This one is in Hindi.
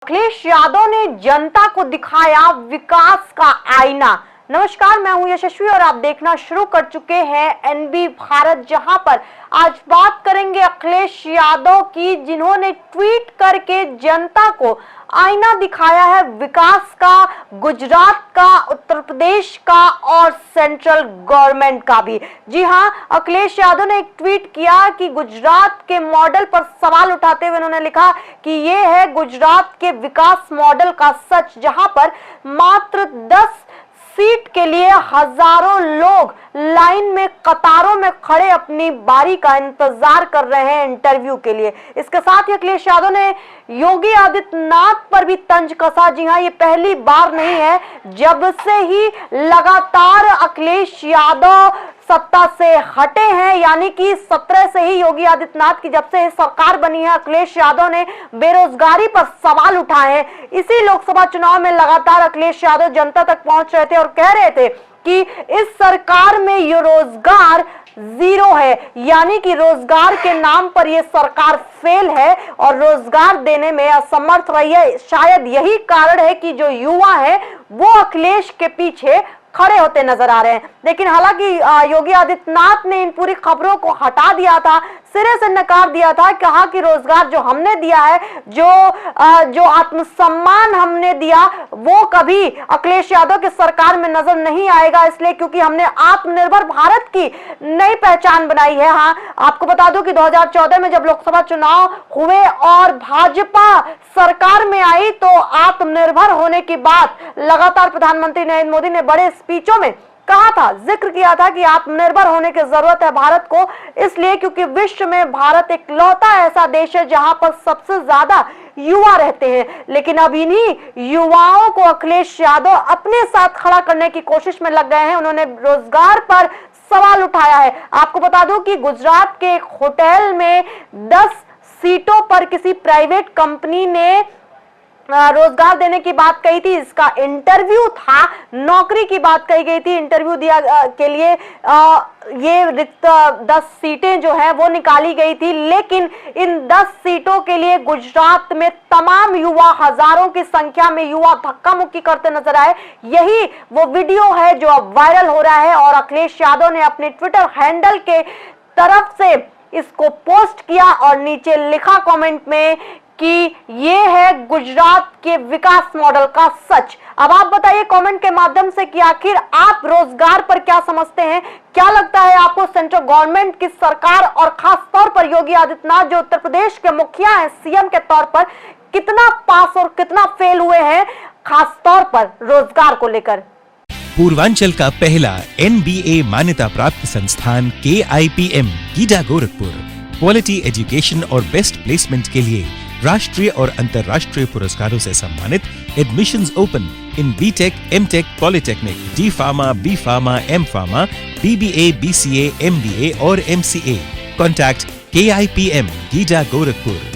अखिलेश यादव ने जनता को दिखाया विकास का आईना। नमस्कार, मैं हूं यशस्वी और आप देखना शुरू कर चुके हैं एनबी भारत, जहां पर आज बात करेंगे अखिलेश यादव की, जिन्होंने ट्वीट करके जनता को आईना दिखाया है विकास का, गुजरात का, उत्तर प्रदेश का और सेंट्रल गवर्नमेंट का भी। जी हां, अखिलेश यादव ने एक ट्वीट किया कि गुजरात के मॉडल पर सवाल उठाते हुए उन्होंने लिखा कि ये है गुजरात के विकास मॉडल का सच, जहां पर मात्र 10 सीट के लिए हजारों लोग लाइन में कतारों में खड़े अपनी बारी का इंतजार कर रहे हैं इंटरव्यू के लिए। इसके साथ ही अखिलेश यादव ने योगी आदित्यनाथ पर भी तंज कसा। जी हां, ये पहली बार नहीं है, जब से ही लगातार अखिलेश यादव सत्ता से हटे हैं, यानी कि 17 से ही योगी आदित्यनाथ की जब से सरकार बनी है, अखिलेश यादव ने बेरोजगारी पर सवाल उठाए हैं। इसी लोकसभा चुनाव में लगातार अखिलेश यादव जनता तक पहुंच रहे थे और कह रहे थे कि इस सरकार में ये रोजगार जीरो है, यानी कि रोजगार के नाम पर यह सरकार फेल है और रोजगार देने में असमर्थ रही है। शायद यही कारण है कि जो युवा है वो अखिलेश के पीछे खड़े होते नजर आ रहे हैं। लेकिन हालांकि योगी आदित्यनाथ ने इन पूरी खबरों को हटा दिया था, सिरे से नकार दिया था, कहा कि रोजगार जो हमने दिया है, जो आत्मसम्मान हमने दिया, वो कभी अखिलेश यादव की सरकार में नजर नहीं आएगा, इसलिए क्योंकि हमने आत्मनिर्भर भारत की नई पहचान बनाई है। हाँ, आपको बता दूं कि 2014 में जब लोकसभा चुनाव हुए और भाजपा सरकार में आई, तो आत्मनिर्भर होने की बात लगातार प्रधानमंत्री नरेंद्र मोदी ने बड़े स्पीचों में कहा था, जिक्र किया था कि आत्मनिर्भर होने की जरूरत है भारत को, इसलिए क्योंकि विश्व में भारत एक लौता ऐसा देश है जहां पर सबसे ज्यादा युवा रहते हैं। लेकिन अब इन्हीं युवाओं को अखिलेश यादव अपने साथ खड़ा करने की कोशिश में लग गए हैं। उन्होंने रोजगार पर सवाल उठाया है। आपको बता दूं कि गुजरात के एक होटल में 10 सीटों पर किसी प्राइवेट कंपनी ने रोजगार देने की बात कही थी। इसका इंटरव्यू था, नौकरी की बात कही गई थी, इंटरव्यू दिया के लिए ये रिक्त 10 सीटें जो है वो निकाली गई थी। लेकिन इन 10 सीटों के लिए गुजरात में तमाम युवा, हजारों की संख्या में युवा धक्का मुक्की करते नजर आए। यही वो वीडियो है जो अब वायरल हो रहा है और अखिलेश यादव ने अपने ट्विटर हैंडल के तरफ से इसको पोस्ट किया और नीचे लिखा कमेंट में कि ये है गुजरात के विकास मॉडल का सच। अब आप बताइए कमेंट के माध्यम से कि आखिर आप रोजगार पर क्या समझते हैं? क्या लगता है आपको सेंट्रल गवर्नमेंट की सरकार और खास तौर पर योगी आदित्यनाथ जो उत्तर प्रदेश के मुखिया हैं, सीएम के तौर पर, कितना पास और कितना फेल हुए हैं खास तौर पर रोजगार को लेकर? पूर्वांचल का पहला NBA मान्यता प्राप्त संस्थान KIPM GIDA Gorakhpur quality education और बेस्ट प्लेसमेंट के लिए राष्ट्रीय और अंतर्राष्ट्रीय पुरस्कारों से सम्मानित। Admissions open in BTech, MTech, polytechnic, D pharma, B pharma, M pharma, BBA, BCA, MBA और MCA। Contact KIPM GIDA Gorakhpur.